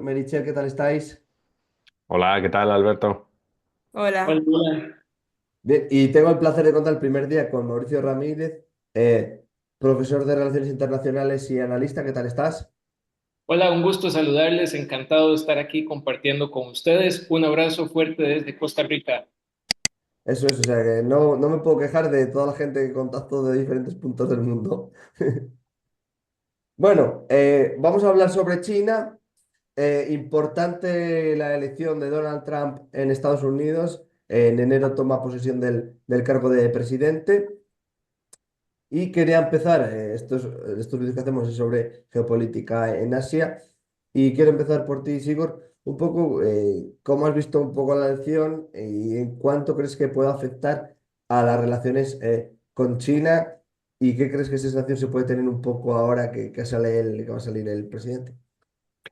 Merichel, ¿qué tal estáis? Hola, ¿qué tal, Alberto? Hola. Hola. Bien, y tengo el placer de contar el primer día con Mauricio Ramírez, eh, profesor de Relaciones Internacionales y analista. ¿Qué tal estás? Hola, un gusto saludarles, encantado de estar aquí compartiendo con ustedes. Un abrazo fuerte desde Costa Rica. Eso es, o sea que no me puedo quejar de toda la gente que contacto de diferentes puntos del mundo. Bueno, vamos a hablar sobre China. Importante la elección de Donald Trump en Estados Unidos. En enero toma posesión del cargo de presidente. Y quería empezar, estos vídeos que hacemos es sobre geopolítica en Asia, y quiero empezar por ti, Sigor, un poco, cómo has visto un poco la elección y en cuánto crees que puede afectar a las relaciones con China, y qué crees que esa sensación se puede tener un poco ahora que va a salir el presidente.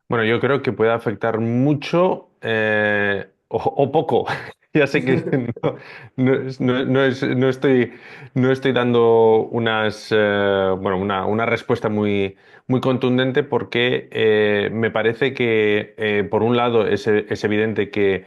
Bueno, yo creo que puede afectar mucho o poco. Ya sé que no estoy dando una respuesta muy contundente porque me parece que, por un lado, es evidente que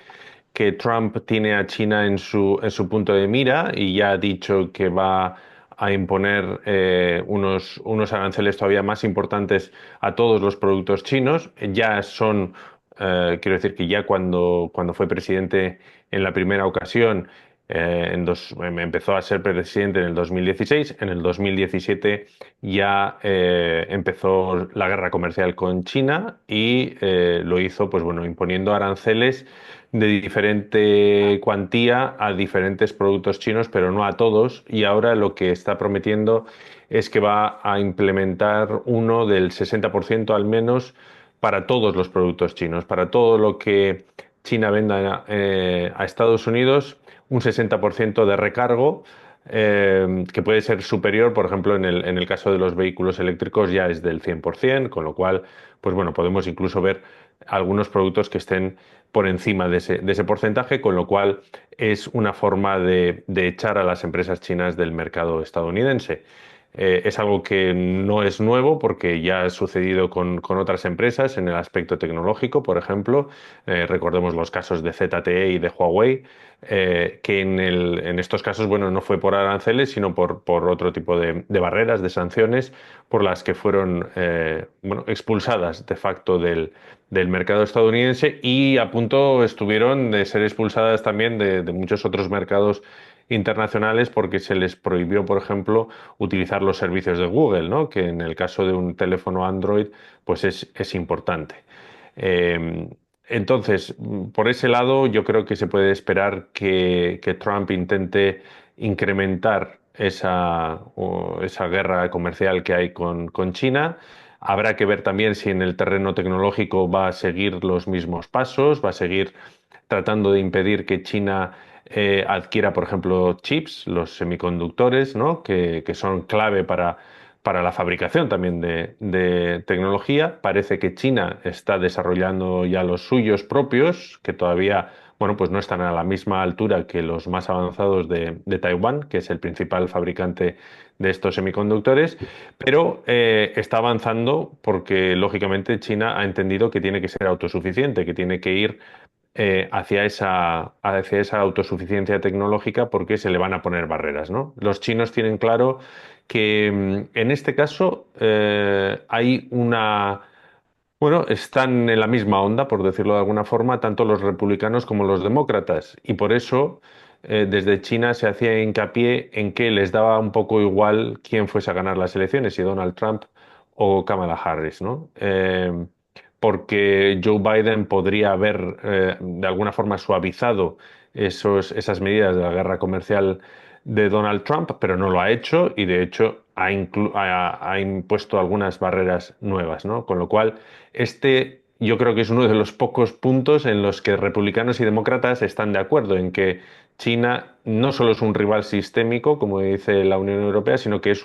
Trump tiene a China en su punto de mira y ya ha dicho que va a imponer unos aranceles todavía más importantes a todos los productos chinos. Ya son, quiero decir que ya cuando fue presidente en la primera ocasión, empezó a ser presidente en el 2016, en el 2017 ya empezó la guerra comercial con China y lo hizo, pues bueno, imponiendo aranceles de diferente cuantía a diferentes productos chinos, pero no a todos. Y ahora lo que está prometiendo es que va a implementar uno del 60% al menos para todos los productos chinos, para todo lo que China venda a Estados Unidos, un 60% de recargo. Que puede ser superior, por ejemplo, en el caso de los vehículos eléctricos ya es del 100%, con lo cual, pues bueno, podemos incluso ver algunos productos que estén por encima de ese porcentaje, con lo cual es una forma de echar a las empresas chinas del mercado estadounidense. Es algo que no es nuevo porque ya ha sucedido con otras empresas en el aspecto tecnológico, por ejemplo. Recordemos los casos de ZTE y de Huawei, que en estos casos, bueno, no fue por aranceles, sino por otro tipo de barreras, de sanciones, por las que fueron bueno, expulsadas de facto del mercado estadounidense y a punto estuvieron de ser expulsadas también de muchos otros mercados internacionales porque se les prohibió, por ejemplo, utilizar los servicios de Google, ¿no? Que en el caso de un teléfono Android, pues es importante. Eh, entonces, por ese lado, yo creo que se puede esperar que Trump intente incrementar esa guerra comercial que hay con China. Habrá que ver también si en el terreno tecnológico va a seguir los mismos pasos, va a seguir tratando de impedir que China adquiera, por ejemplo, chips, los semiconductores, ¿no? Que son clave para la fabricación también de tecnología. Parece que China está desarrollando ya los suyos propios, que todavía, bueno, pues no están a la misma altura que los más avanzados de Taiwán, que es el principal fabricante de estos semiconductores, pero está avanzando porque, lógicamente, China ha entendido que tiene que ser autosuficiente, que tiene que ir hacia esa autosuficiencia tecnológica porque se le van a poner barreras, ¿no? Los chinos tienen claro que en este caso hay bueno, están en la misma onda, por decirlo de alguna forma, tanto los republicanos como los demócratas. Y por eso, desde China se hacía hincapié en que les daba un poco igual quién fuese a ganar las elecciones, si Donald Trump o Kamala Harris, ¿no? Porque Joe Biden podría haber, de alguna forma, suavizado esas medidas de la guerra comercial de Donald Trump, pero no lo ha hecho y, de hecho, ha impuesto algunas barreras nuevas, ¿no? Con lo cual, yo creo que es uno de los pocos puntos en los que republicanos y demócratas están de acuerdo en que China no solo es un rival sistémico, como dice la Unión Europea, sino que es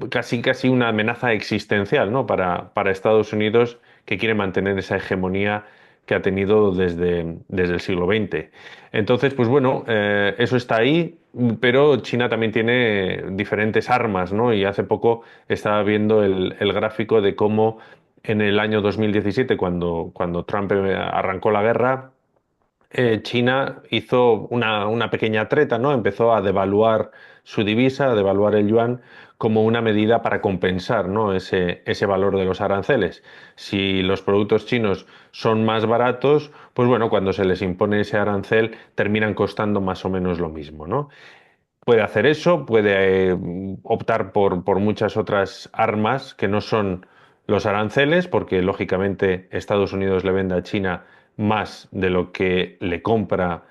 casi una amenaza existencial, ¿no? Para Estados Unidos, que quiere mantener esa hegemonía que ha tenido desde el siglo XX. Entonces, pues bueno, eso está ahí, pero China también tiene diferentes armas, ¿no? Y hace poco estaba viendo el gráfico de cómo en el año 2017, cuando Trump arrancó la guerra, China hizo una pequeña treta, ¿no? Empezó a devaluar su divisa, a devaluar el yuan como una medida para compensar, ¿no? ese valor de los aranceles. Si los productos chinos son más baratos, pues bueno, cuando se les impone ese arancel terminan costando más o menos lo mismo, ¿no? Puede hacer eso, puede optar por muchas otras armas que no son los aranceles, porque lógicamente Estados Unidos le vende a China más de lo que le compra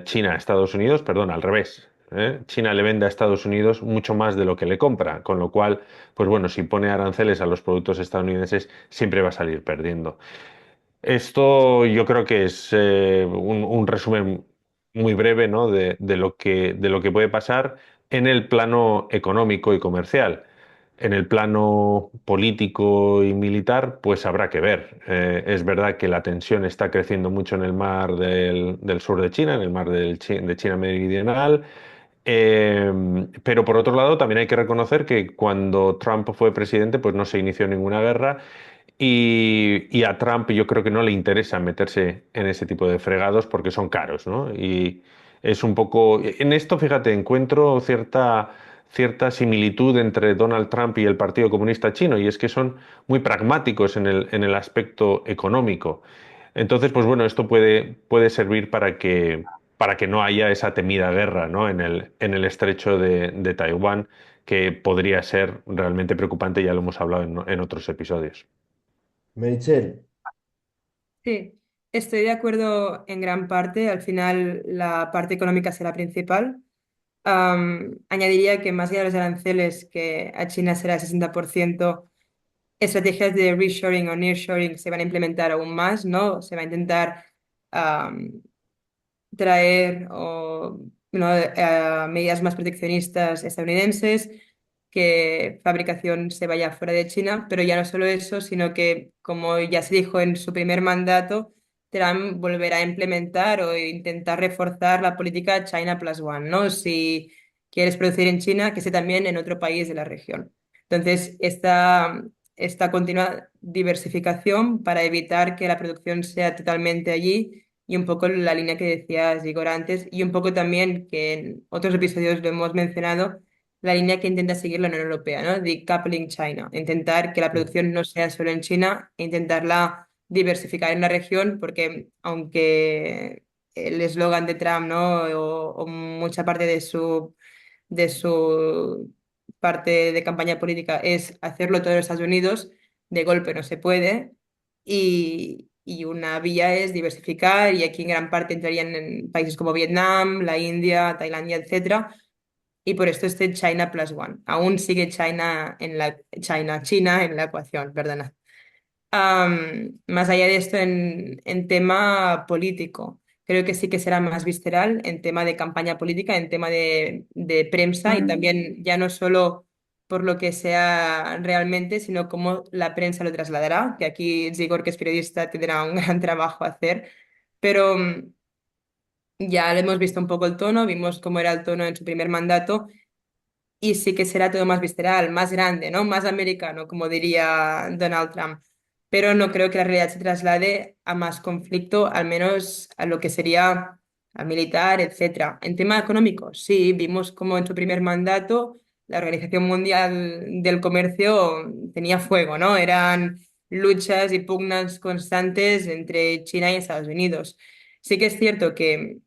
China a Estados Unidos, perdón, al revés. China le vende a Estados Unidos mucho más de lo que le compra, con lo cual, pues bueno, si pone aranceles a los productos estadounidenses, siempre va a salir perdiendo. Esto yo creo que es un resumen muy breve, ¿no? De lo que puede pasar en el plano económico y comercial. En el plano político y militar, pues habrá que ver. Es verdad que la tensión está creciendo mucho en el mar del sur de China, en el mar de China Meridional. Pero por otro lado, también hay que reconocer que cuando Trump fue presidente, pues no se inició ninguna guerra y a Trump yo creo que no le interesa meterse en ese tipo de fregados porque son caros, ¿no? Y es un poco... En esto, fíjate, encuentro cierta similitud entre Donald Trump y el Partido Comunista Chino, y es que son muy pragmáticos en el aspecto económico. Entonces, pues bueno, esto puede servir para que no haya esa temida guerra, ¿no? En el estrecho de Taiwán, que podría ser realmente preocupante, ya lo hemos hablado en otros episodios. Meritxell, Sí, estoy de acuerdo en gran parte. Al final, la parte económica será principal. Añadiría que más allá de los aranceles, que a China será el 60%, estrategias de reshoring o nearshoring se van a implementar aún más, ¿no? Se va a intentar am, traer ¿no? Medidas más proteccionistas estadounidenses, que fabricación se vaya fuera de China, pero ya no solo eso, sino que, como ya se dijo en su primer mandato, Trump volverá a implementar o intentar reforzar la política China Plus One, ¿no? Si quieres producir en China, que sea también en otro país de la región. Entonces, esta continua diversificación para evitar que la producción sea totalmente allí y un poco la línea que decías, Igor, antes, y un poco también que en otros episodios lo hemos mencionado, la línea que intenta seguir la Unión Europea, ¿no? Decoupling China, intentar que la producción no sea solo en China, e intentarla diversificar en la región, porque aunque el eslogan de Trump, ¿no? O mucha parte de su parte de campaña política es hacerlo todo en Estados Unidos, de golpe no se puede, y una vía es diversificar, y aquí en gran parte entrarían en países como Vietnam, la India, Tailandia, etcétera, y por esto este China Plus One. Aún sigue China en la ecuación, perdona. Más allá de esto, en tema político, creo que sí que será más visceral en tema de campaña política, en tema de prensa, y también ya no solo por lo que sea realmente, sino cómo la prensa lo trasladará, que aquí Zigor, que es periodista, tendrá un gran trabajo a hacer, pero ya le hemos visto un poco el tono, vimos cómo era el tono en su primer mandato, y sí que será todo más visceral, más grande, ¿no? Más americano, como diría Donald Trump. Pero no creo que la realidad se traslade a más conflicto, al menos a lo que sería a militar, etcétera. En tema económico, sí, vimos como en su primer mandato la Organización Mundial del Comercio tenía fuego, ¿no? Eran luchas y pugnas constantes entre China y Estados Unidos. Sí que es cierto que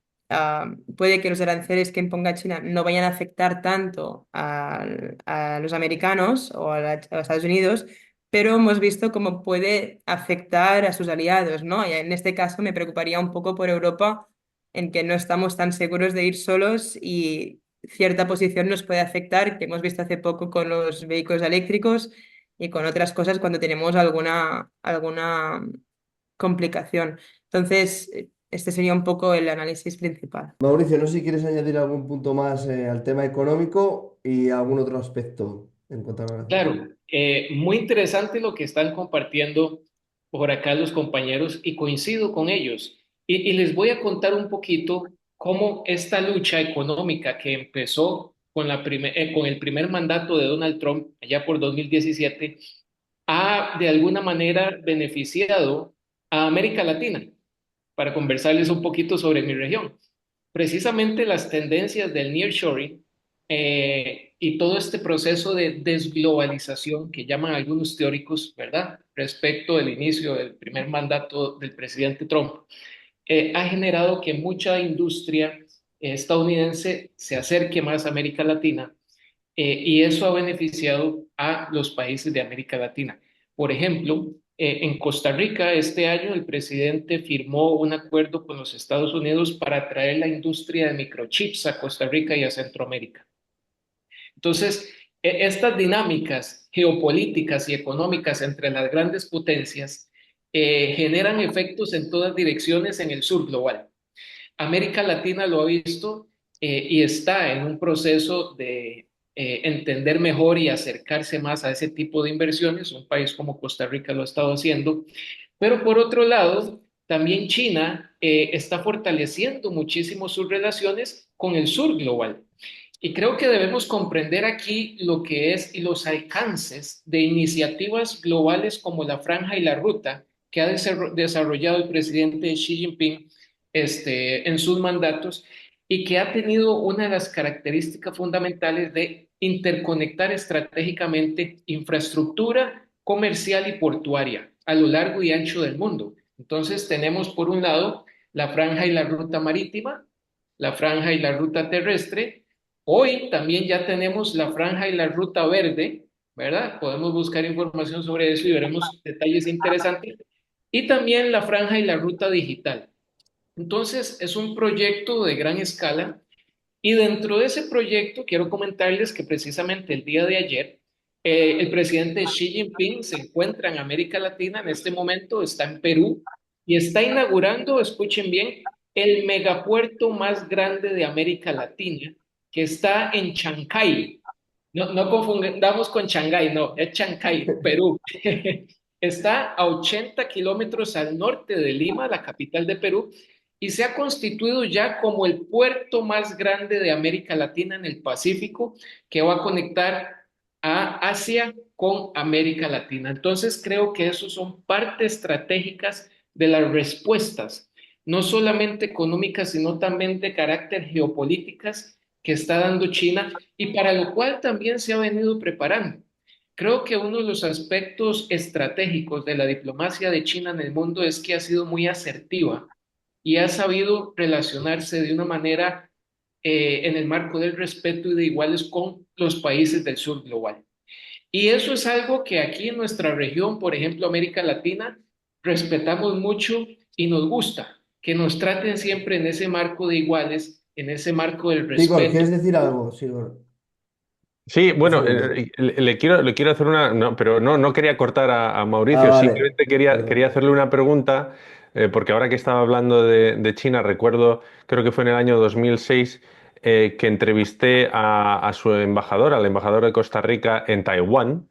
puede que los aranceles que imponga China no vayan a afectar tanto a los americanos o a Estados Unidos, pero hemos visto cómo puede afectar a sus aliados, ¿no? Y en este caso me preocuparía un poco por Europa, en que no estamos tan seguros de ir solos y cierta posición nos puede afectar, que hemos visto hace poco con los vehículos eléctricos y con otras cosas cuando tenemos alguna complicación. Entonces, este sería un poco el análisis principal. Mauricio, no sé si quieres añadir algún punto más al tema económico y algún otro aspecto en cuanto a aranceles. Claro, muy interesante lo que están compartiendo por acá los compañeros y coincido con ellos. Y les voy a contar un poquito cómo esta lucha económica que empezó con el primer mandato de Donald Trump allá por 2017 ha de alguna manera beneficiado a América Latina, para conversarles un poquito sobre mi región. Precisamente las tendencias del nearshoring y todo este proceso de desglobalización que llaman algunos teóricos, ¿verdad? Respecto del inicio del primer mandato del presidente Trump, ha generado que mucha industria estadounidense se acerque más a América Latina y eso ha beneficiado a los países de América Latina. Por ejemplo, en Costa Rica este año el presidente firmó un acuerdo con los Estados Unidos para traer la industria de microchips a Costa Rica y a Centroamérica. Entonces, estas dinámicas geopolíticas y económicas entre las grandes potencias generan efectos en todas direcciones en el sur global. América Latina lo ha visto y está en un proceso de entender mejor y acercarse más a ese tipo de inversiones. Un país como Costa Rica lo ha estado haciendo. Pero por otro lado, también China está fortaleciendo muchísimo sus relaciones con el sur global. Y creo que debemos comprender aquí lo que es y los alcances de iniciativas globales como la Franja y la Ruta que ha desarrollado el presidente Xi Jinping en sus mandatos y que ha tenido una de las características fundamentales de interconectar estratégicamente infraestructura comercial y portuaria a lo largo y ancho del mundo. Entonces tenemos por un lado la franja y la ruta marítima, la franja y la ruta terrestre. Hoy también ya tenemos la franja y la ruta verde, ¿verdad? Podemos buscar información sobre eso y veremos detalles interesantes. Y también la franja y la ruta digital. Entonces, es un proyecto de gran escala y dentro de ese proyecto quiero comentarles que precisamente el día de ayer el presidente Xi Jinping se encuentra en América Latina en este momento, está en Perú y está inaugurando, escuchen bien, el megapuerto más grande de América Latina que está en Chancay. No, no confundamos con Shanghái, no, es Chancay, Perú. Está a 80 kilómetros al norte de Lima, la capital de Perú, y se ha constituido ya como el puerto más grande de América Latina en el Pacífico, que va a conectar a Asia con América Latina. Entonces creo que esos son partes estratégicas de las respuestas, no solamente económicas, sino también de carácter geopolíticas que está dando China y para lo cual también se ha venido preparando. Creo que uno de los aspectos estratégicos de la diplomacia de China en el mundo es que ha sido muy asertiva y ha sabido relacionarse de una manera en el marco del respeto y de iguales con los países del sur global. Y eso es algo que aquí en nuestra región, por ejemplo, América Latina, respetamos mucho y nos gusta, que nos traten siempre en ese marco de iguales, en ese marco del Sigor, respeto. ¿quieres decir algo, Sigor? Sí, Un bueno, segundo. le quiero hacer una, no, pero no quería cortar a Ah, Mauricio, vale, simplemente quería perdón. hacerle una pregunta, porque ahora que estaba hablando de China, recuerdo, creo que fue en el año 2006, que entrevisté a su embajador, al embajador de Costa Rica en Taiwán,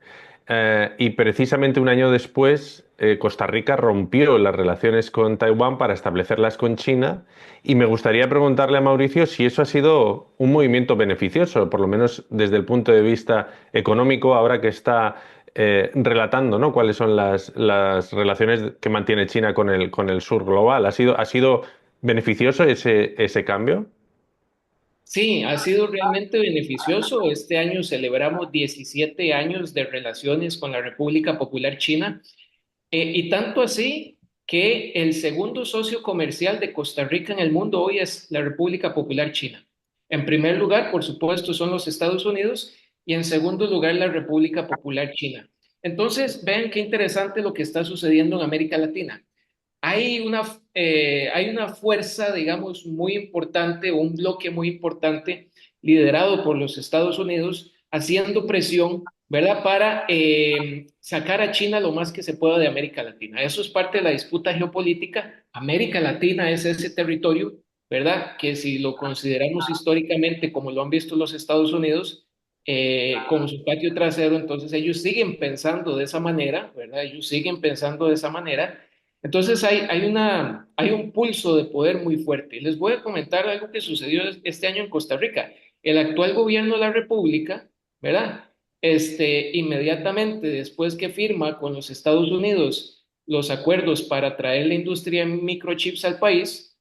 y precisamente un año después, Costa Rica rompió las relaciones con Taiwán para establecerlas con China. Y me gustaría preguntarle a Mauricio si eso ha sido un movimiento beneficioso, por lo menos desde el punto de vista económico, ahora que está relatando, ¿no? Cuáles son las relaciones que mantiene China con el sur global. ¿Ha sido beneficioso ese cambio? Sí, ha sido realmente beneficioso. Este año celebramos 17 años de relaciones con la República Popular China. Y tanto así que el segundo socio comercial de Costa Rica en el mundo hoy es la República Popular China. En primer lugar, por supuesto, son los Estados Unidos y en segundo lugar la República Popular China. Entonces, vean qué interesante lo que está sucediendo en América Latina. Hay una fuerza, digamos, muy importante, un bloque muy importante liderado por los Estados Unidos, haciendo presión, ¿verdad?, para sacar a China lo más que se pueda de América Latina. Eso es parte de la disputa geopolítica. América Latina es ese territorio, ¿verdad?, que si lo consideramos históricamente como lo han visto los Estados Unidos, como su patio trasero, entonces ellos siguen pensando de esa manera, ¿verdad? Ellos siguen pensando de esa manera. Entonces hay un pulso de poder muy fuerte. Y les voy a comentar algo que sucedió este año en Costa Rica. El actual gobierno de la República, ¿verdad? inmediatamente después que firma con los Estados Unidos los acuerdos para traer la industria de microchips al país,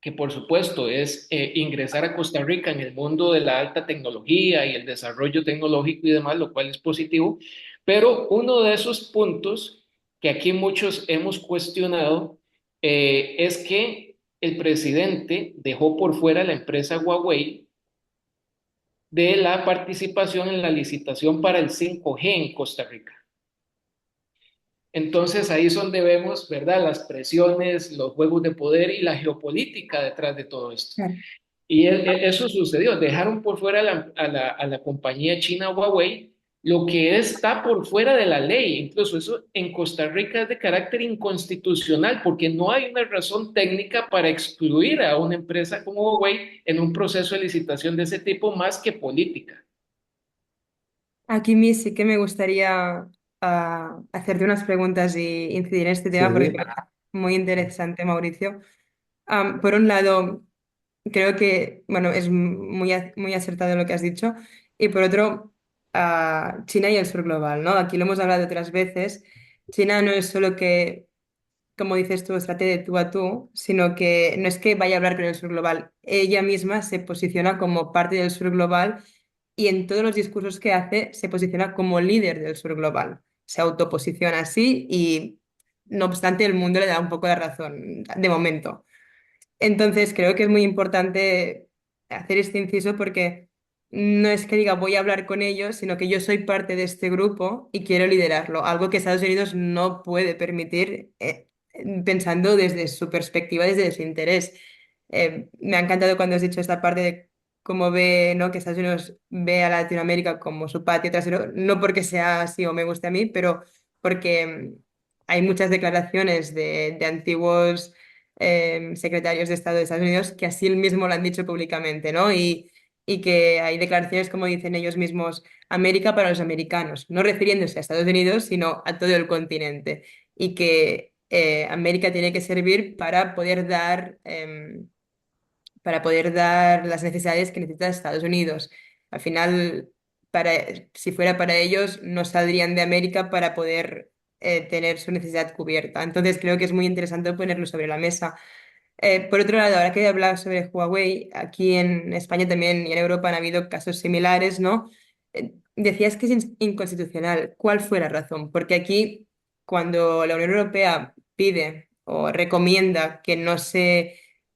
que por supuesto es ingresar a Costa Rica en el mundo de la alta tecnología y el desarrollo tecnológico y demás, lo cual es positivo, pero uno de esos puntos que aquí muchos hemos cuestionado es que el presidente dejó por fuera la empresa Huawei de la participación en la licitación para el 5G en Costa Rica. Entonces ahí es donde vemos, ¿verdad?, las presiones, los juegos de poder y la geopolítica detrás de todo esto. Claro. Y eso sucedió, dejaron por fuera a la compañía china Huawei, lo que está por fuera de la ley. Incluso eso en Costa Rica es de carácter inconstitucional porque no hay una razón técnica para excluir a una empresa como Huawei en un proceso de licitación de ese tipo más que política. Aquí mí sí que me gustaría hacerte unas preguntas y incidir en este tema porque me Sí, parece muy interesante, Mauricio. Por un lado, creo que, bueno, es muy acertado lo que has dicho. Y por otro, China y el sur global, ¿no? Aquí lo hemos hablado otras veces. China no es solo que, como dices tú, trate de tú a tú, sino que no es que vaya a hablar con el sur global. Ella misma se posiciona como parte del sur global y en todos los discursos que hace se posiciona como líder del sur global. Se autoposiciona así y, no obstante, el mundo le da un poco de razón, de momento. Entonces, creo que es muy importante hacer este inciso porque no es que diga voy a hablar con ellos, sino que yo soy parte de este grupo y quiero liderarlo, algo que Estados Unidos no puede permitir, pensando desde su perspectiva, desde su interés. Me ha encantado cuando has dicho esta parte de cómo ve, ¿no?, que Estados Unidos ve a Latinoamérica como su patio trasero, no porque sea así o me guste a mí, pero porque hay muchas declaraciones de antiguos secretarios de Estado de Estados Unidos que así mismo lo han dicho públicamente, ¿no? Y que hay declaraciones, como dicen ellos mismos, América para los americanos, no refiriéndose a Estados Unidos, sino a todo el continente. Y que América tiene que servir para poder dar las necesidades que necesita Estados Unidos. Al final, para, si fuera para ellos, no saldrían de América para poder tener su necesidad cubierta. Entonces, creo que es muy interesante ponerlo sobre la mesa. Por otro lado, ahora que hablas sobre Huawei, aquí en España también y en Europa han habido casos similares, ¿no? Decías que es inconstitucional. ¿Cuál fue la razón? Porque aquí, cuando la Unión Europea pide o recomienda que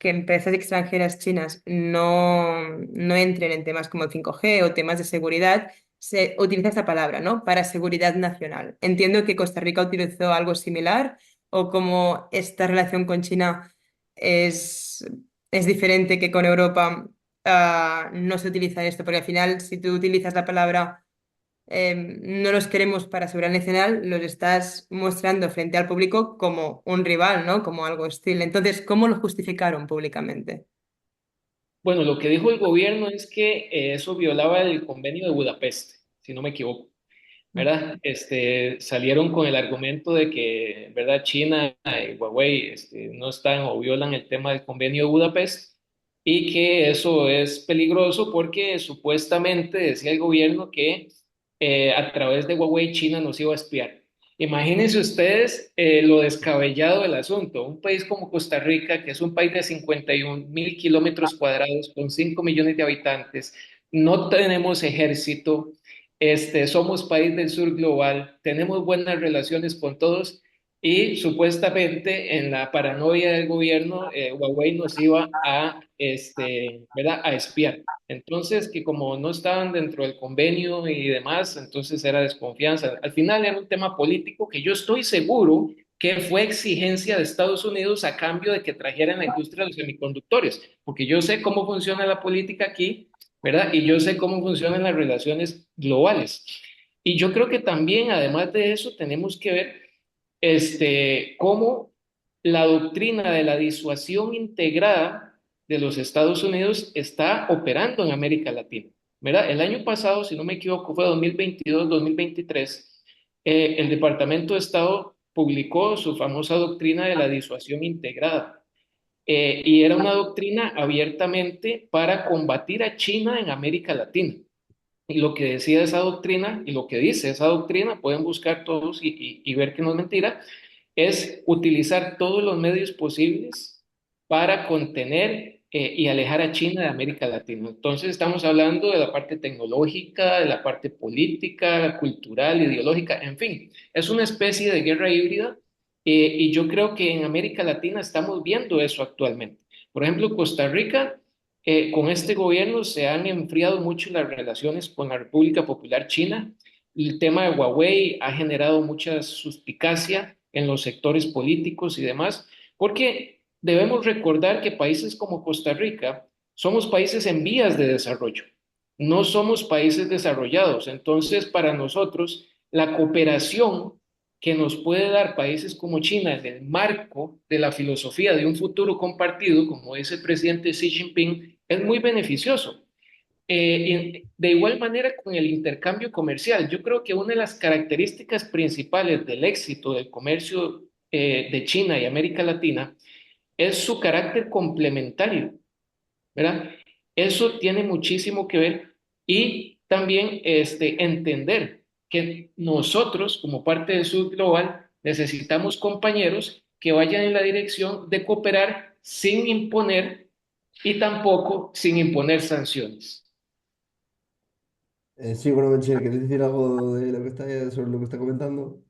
empresas extranjeras chinas no entren en temas como el 5G o temas de seguridad, se utiliza esta palabra, ¿no? Para seguridad nacional. Entiendo que Costa Rica utilizó algo similar o como esta relación con China es, es diferente que con Europa, no se utiliza esto, porque al final si tú utilizas la palabra no los queremos para seguridad nacional, los estás mostrando frente al público como un rival, ¿no? Como algo hostil. Entonces, ¿cómo lo justificaron públicamente? Bueno, lo que dijo el gobierno es que eso violaba el convenio de Budapest, si no me equivoco. ¿Verdad? Salieron con el argumento de que, ¿verdad?, China y Huawei no están o violan el tema del convenio de Budapest y que eso es peligroso porque supuestamente decía el gobierno que a través de Huawei China nos iba a espiar. Imagínense ustedes lo descabellado del asunto. Un país como Costa Rica, que es un país de 51.000 kilómetros cuadrados con 5 millones de habitantes, no tenemos ejército, somos país del sur global, tenemos buenas relaciones con todos y supuestamente en la paranoia del gobierno, Huawei nos iba a, ¿verdad?, a espiar. Entonces, que como no estaban dentro del convenio y demás, entonces era desconfianza. Al final era un tema político que yo estoy seguro que fue exigencia de Estados Unidos a cambio de que trajeran la industria de los semiconductores, porque yo sé cómo funciona la política aquí, ¿verdad? Y yo sé cómo funcionan las relaciones globales. Y yo creo que también, además de eso, tenemos que ver cómo la doctrina de la disuasión integrada de los Estados Unidos está operando en América Latina, ¿verdad? El año pasado, si no me equivoco, fue 2022-2023, el Departamento de Estado publicó su famosa doctrina de la disuasión integrada. Y era una doctrina abiertamente para combatir a China en América Latina. y lo que decía esa doctrina y lo que dice esa doctrina, pueden buscar todos y ver que no es mentira, es utilizar todos los medios posibles para contener y alejar a China de América Latina. Entonces estamos hablando de la parte tecnológica, de la parte política, cultural, ideológica, en fin, es una especie de guerra híbrida y yo creo que en América Latina estamos viendo eso actualmente. Por ejemplo, Costa Rica, con este gobierno se han enfriado mucho las relaciones con la República Popular China. El tema de Huawei ha generado mucha suspicacia en los sectores políticos y demás, porque debemos recordar que países como Costa Rica somos países en vías de desarrollo, no somos países desarrollados. Entonces, para nosotros, la cooperación que nos puede dar países como China en el marco de la filosofía de un futuro compartido, como dice el presidente Xi Jinping, es muy beneficioso. Y de igual manera con el intercambio comercial, yo creo que una de las características principales del éxito del comercio de China y América Latina es su carácter complementario, ¿verdad? Eso tiene muchísimo que ver y también entender que nosotros, como parte del Sur Global, necesitamos compañeros que vayan en la dirección de cooperar sin imponer y tampoco sin imponer sanciones. Sí, bueno, Michelle, ¿quieres decir algo de lo que está, sobre lo que está comentando?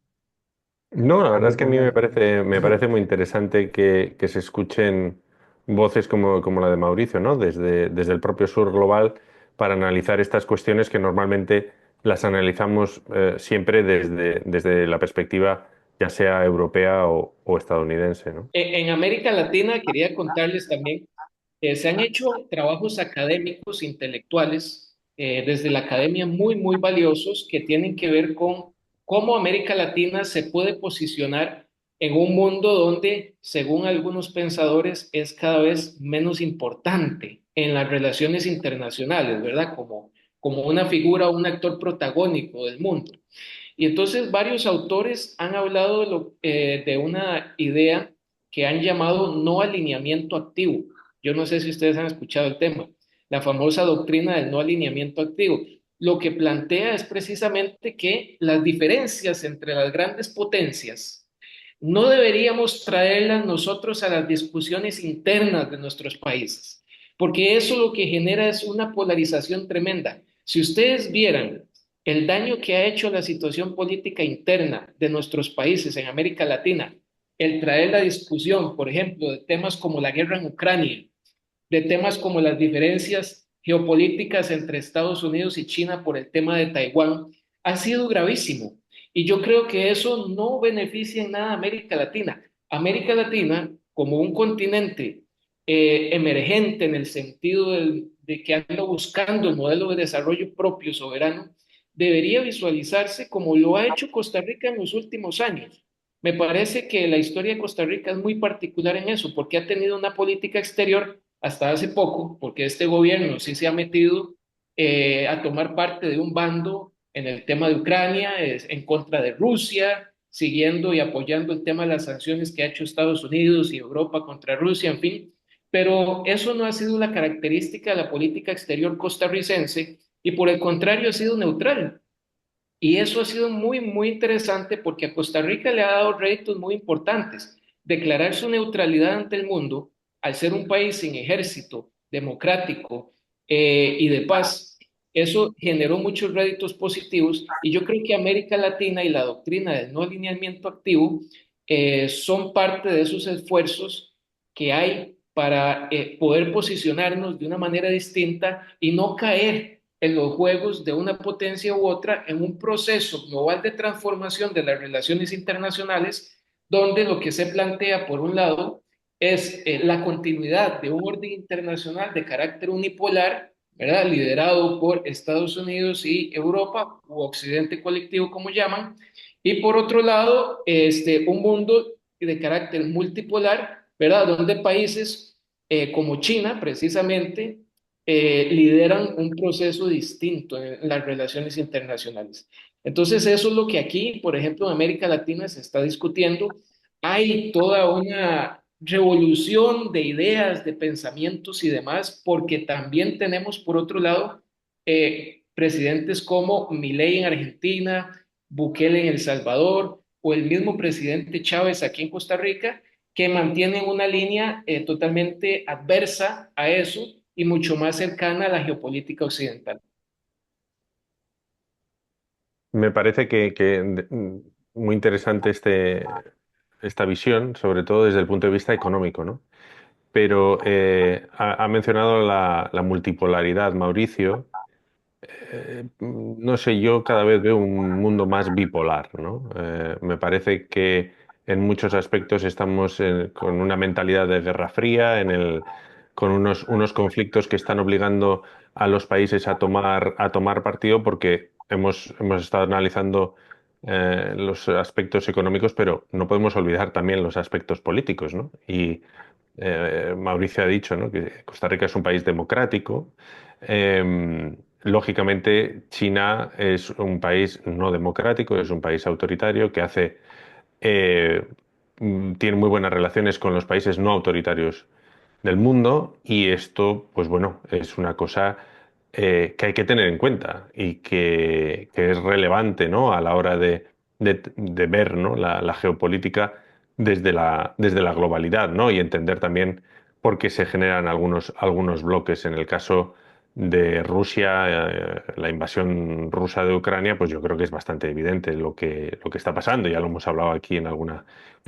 No, la ¿O verdad le es que a mí pongo? me parece muy interesante que se escuchen voces como la de Mauricio, ¿no? Desde el propio sur global para analizar estas cuestiones que normalmente las analizamos siempre desde la perspectiva ya sea europea o estadounidense, ¿no? En América Latina, quería contarles también que se han hecho trabajos académicos, intelectuales, desde la academia muy valiosos que tienen que ver con cómo América Latina se puede posicionar en un mundo donde, según algunos pensadores, es cada vez menos importante en las relaciones internacionales, ¿verdad? Como una figura, un actor protagónico del mundo. Y entonces varios autores han hablado de una idea que han llamado no alineamiento activo. Yo no sé si ustedes han escuchado el tema, la famosa doctrina del no alineamiento activo. Lo que plantea es precisamente que las diferencias entre las grandes potencias no deberíamos traerlas nosotros a las discusiones internas de nuestros países, porque eso lo que genera es una polarización tremenda. Si ustedes vieran el daño que ha hecho la situación política interna de nuestros países en América Latina, el traer la discusión, por ejemplo, de temas como la guerra en Ucrania, de temas como las diferencias geopolíticas entre Estados Unidos y China por el tema de Taiwán, ha sido gravísimo. Y yo creo que eso no beneficia en nada a América Latina. América Latina, como un continente emergente en el sentido de que anda buscando el modelo de desarrollo propio soberano, debería visualizarse como lo ha hecho Costa Rica en los últimos años. Me parece que la historia de Costa Rica es muy particular en eso, porque ha tenido una política exterior hasta hace poco, porque este gobierno sí se ha metido a tomar parte de un bando en el tema de Ucrania, en contra de Rusia, siguiendo y apoyando el tema de las sanciones que ha hecho Estados Unidos y Europa contra Rusia, en fin. Pero eso no ha sido la característica de la política exterior costarricense y por el contrario ha sido neutral. Y eso ha sido muy interesante porque a Costa Rica le ha dado réditos muy importantes. Declarar su neutralidad ante el mundo, al ser un país sin ejército, democrático y de paz, eso generó muchos réditos positivos y yo creo que América Latina y la doctrina del no alineamiento activo son parte de esos esfuerzos que hay para poder posicionarnos de una manera distinta y no caer en los juegos de una potencia u otra en un proceso global de transformación de las relaciones internacionales, donde lo que se plantea, por un lado, es la continuidad de un orden internacional de carácter unipolar, ¿verdad? Liderado por Estados Unidos y Europa, u Occidente colectivo, como llaman, y por otro lado, un mundo de carácter multipolar, ¿verdad? Donde países como China, precisamente, lideran un proceso distinto en las relaciones internacionales. Entonces, eso es lo que aquí, por ejemplo, en América Latina se está discutiendo. Hay toda una revolución de ideas, de pensamientos y demás, porque también tenemos, por otro lado, presidentes como Milei en Argentina, Bukele en El Salvador o el mismo presidente Chávez aquí en Costa Rica, que mantienen una línea totalmente adversa a eso y mucho más cercana a la geopolítica occidental. Me parece muy interesante esta visión, sobre todo desde el punto de vista económico, ¿no? Pero ha mencionado la multipolaridad, Mauricio. No sé, yo cada vez veo un mundo más bipolar, ¿no? Me parece que en muchos aspectos estamos con una mentalidad de guerra fría, con unos conflictos que están obligando a los países a tomar partido porque hemos estado analizando los aspectos económicos, pero no podemos olvidar también los aspectos políticos, ¿no? Y Mauricio ha dicho, ¿no?, que Costa Rica es un país democrático. Lógicamente, China es un país no democrático, es un país autoritario que eh, tiene muy buenas relaciones con los países no autoritarios del mundo y esto, pues bueno, es una cosa que hay que tener en cuenta y que es relevante, ¿no?, a la hora de ver, ¿no?, la geopolítica desde la globalidad, ¿no?, y entender también por qué se generan algunos bloques. En el caso de Rusia, la invasión rusa de Ucrania, pues yo creo que es bastante evidente lo que está pasando, ya lo hemos hablado aquí en Sí.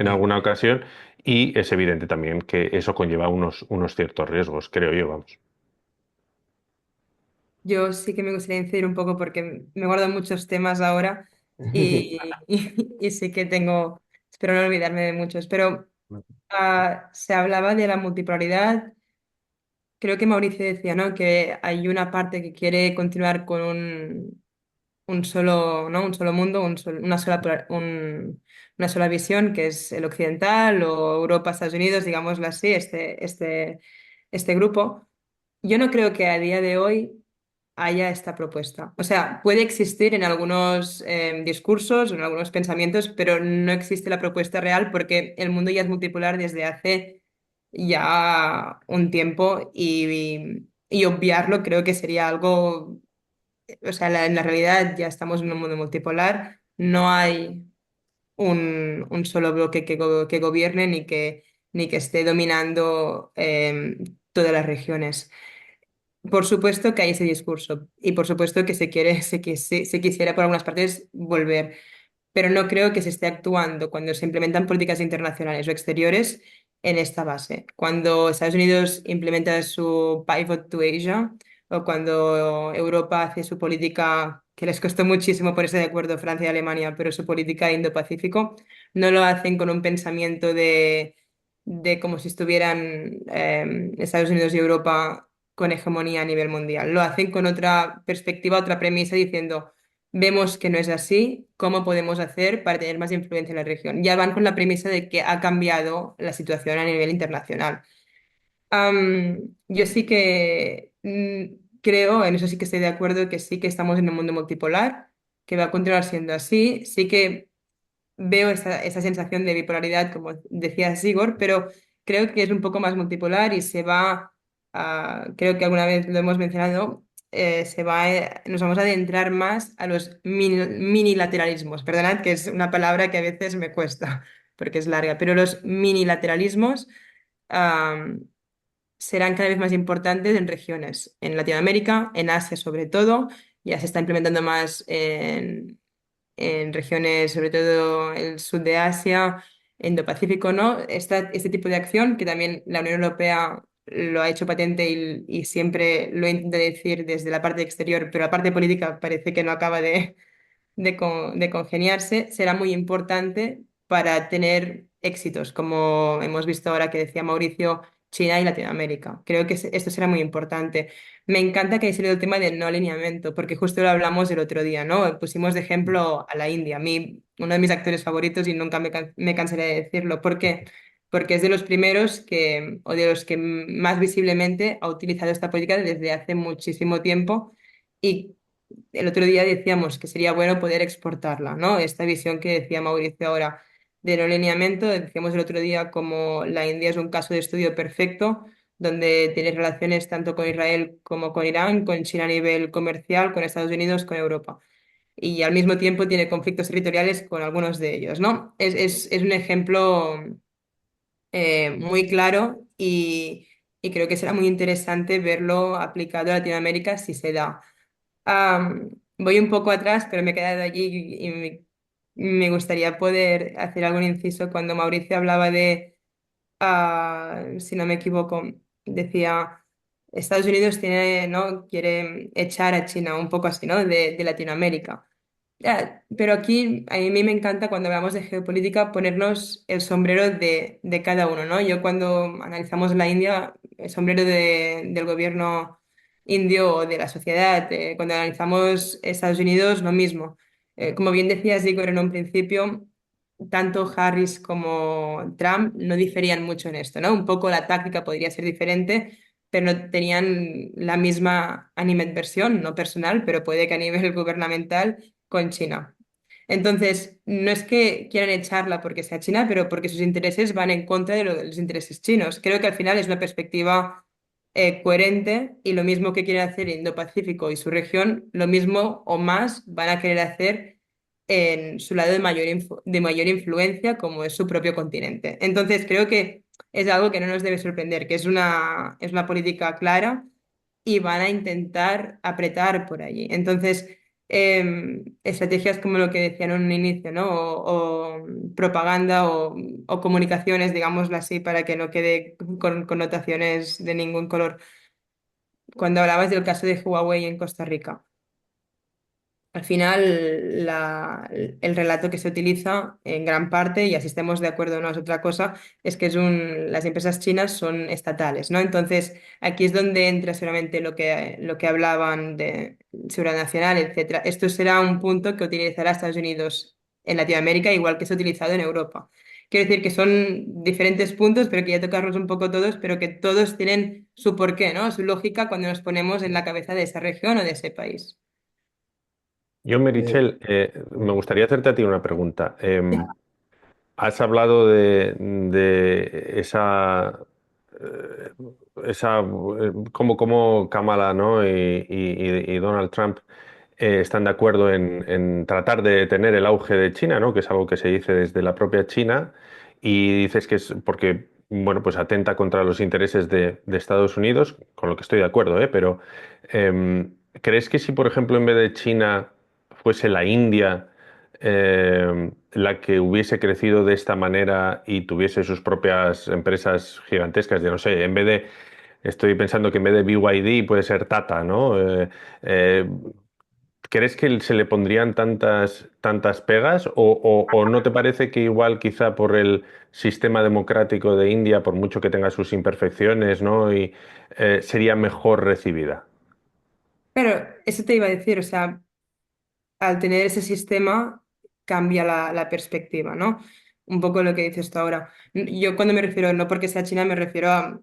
alguna ocasión. Y es evidente también que eso conlleva unos ciertos riesgos, creo yo, vamos. Yo sí que me gustaría incidir un poco porque me guardo muchos temas ahora y sí que tengo, espero no olvidarme de muchos, pero se hablaba de la multipolaridad. Creo que Mauricio decía, ¿no?, que hay una parte que quiere continuar con un solo, ¿no?, un solo mundo, una sola visión, que es el occidental o Europa, Estados Unidos, digámoslo así, este grupo. Yo no creo que a día de hoy haya esta propuesta. O sea, puede existir en algunos discursos, en algunos pensamientos, pero no existe la propuesta real porque el mundo ya es multipolar desde hace ya un tiempo y obviarlo creo que sería algo, o sea, en la realidad ya estamos en un mundo multipolar, no hay un solo bloque que gobierne ni que esté dominando todas las regiones. Por supuesto que hay ese discurso y por supuesto que se quisiera por algunas partes volver, pero no creo que se esté actuando cuando se implementan políticas internacionales o exteriores en esta base. Cuando Estados Unidos implementa su Pivot to Asia o cuando Europa hace su política, que les costó muchísimo ponerse de acuerdo Francia y Alemania, pero su política Indo-Pacífico, no lo hacen con un pensamiento de como si estuvieran Estados Unidos y Europa con hegemonía a nivel mundial. Lo hacen con otra perspectiva, otra premisa, diciendo vemos que no es así, ¿cómo podemos hacer para tener más influencia en la región? Ya van con la premisa de que ha cambiado la situación a nivel internacional. Yo sí que creo, en eso sí que estoy de acuerdo, que sí que estamos en un mundo multipolar, que va a continuar siendo así. Sí que veo esa sensación de bipolaridad, como decía Sigor, pero creo que es un poco más multipolar y creo que alguna vez lo hemos mencionado, nos vamos a adentrar más a los minilateralismos. Perdonad que es una palabra que a veces me cuesta porque es larga, pero los minilateralismos am, serán cada vez más importantes en regiones, en Latinoamérica, en Asia sobre todo, ya se está implementando más en regiones, sobre todo el sur de Asia, Indo-Pacífico, ¿no? Este tipo de acción, que también la Unión Europea lo ha hecho patente y siempre lo intenta decir desde la parte exterior, pero la parte política parece que no acaba de congeniarse, será muy importante para tener éxitos, como hemos visto ahora que decía Mauricio, China y Latinoamérica. Creo que esto será muy importante. Me encanta que haya salido el tema del no alineamiento, porque justo lo hablamos el otro día, ¿no? Pusimos de ejemplo a la India, a mí, uno de mis actores favoritos y nunca me cansaré de decirlo. ¿Por qué? Porque es de los primeros o de los que más visiblemente ha utilizado esta política desde hace muchísimo tiempo y el otro día decíamos que sería bueno poder exportarla, ¿no? Esta visión que decía Mauricio ahora del alineamiento, decíamos el otro día como la India es un caso de estudio perfecto donde tiene relaciones tanto con Israel como con Irán, con China a nivel comercial, con Estados Unidos, con Europa. Y al mismo tiempo tiene conflictos territoriales con algunos de ellos, ¿no? Es un ejemplo muy claro y creo que será muy interesante verlo aplicado a Latinoamérica si se da. Voy un poco atrás, pero me he quedado allí y me gustaría poder hacer algún inciso cuando Mauricio hablaba de, si no me equivoco, decía, Estados Unidos tiene, ¿no? quiere echar a China, un poco así, ¿no? de Latinoamérica. Ya, pero aquí a mí me encanta cuando hablamos de geopolítica ponernos el sombrero de cada uno, ¿no? Yo cuando analizamos la India, el sombrero del gobierno indio o de la sociedad, cuando analizamos Estados Unidos, lo mismo. Como bien decías, Igor, en un principio, tanto Harris como Trump no diferían mucho en esto, ¿no? Un poco la táctica podría ser diferente, pero no tenían la misma animadversión, no personal, pero puede que a nivel gubernamental con China. Entonces, no es que quieran echarla porque sea China, pero porque sus intereses van en contra de los intereses chinos. Creo que al final es una perspectiva coherente y lo mismo que quieren hacer Indo-Pacífico y su región, lo mismo o más van a querer hacer en su lado de mayor influencia, como es su propio continente. Entonces, creo que es algo que no nos debe sorprender, que es una política clara y van a intentar apretar por allí. Entonces, estrategias como lo que decían en un inicio, ¿no? O propaganda o comunicaciones, digámoslo así, para que no quede con connotaciones de ningún color. Cuando hablabas del caso de Huawei en Costa Rica. Al final, el relato que se utiliza en gran parte, y así estemos de acuerdo o no es otra cosa, es que las empresas chinas son estatales, ¿no? Entonces, aquí es donde entra seguramente lo que hablaban de seguridad nacional, etcétera. Esto será un punto que utilizará Estados Unidos en Latinoamérica, igual que se ha utilizado en Europa. Quiero decir que son diferentes puntos, pero que ya tocarlos un poco todos, pero que todos tienen su porqué, ¿no? Su lógica cuando nos ponemos en la cabeza de esa región o de ese país. Yo, Eh, Merichel, me gustaría hacerte a ti una pregunta. Has hablado de eh, cómo Kamala, ¿no? y Donald Trump están de acuerdo en tratar de detener el auge de China, ¿no? Que es algo que se dice desde la propia China, y dices que es porque, bueno, pues atenta contra los intereses de Estados Unidos, con lo que estoy de acuerdo, ¿eh? Pero ¿crees que si, por ejemplo, en vez de China fuese la India la que hubiese crecido de esta manera y tuviese sus propias empresas gigantescas, ya no sé, en vez de, estoy pensando que en vez de BYD puede ser Tata, ¿no? Eh, ¿Crees que se le pondrían tantas pegas o no te parece que igual quizá por el sistema democrático de India, por mucho que tenga sus imperfecciones, ¿no? Sería mejor recibida? Pero eso te iba a decir, o sea, al tener ese sistema cambia la perspectiva, ¿no? Un poco lo que dices tú ahora. Yo cuando me refiero, no porque sea China, me refiero a,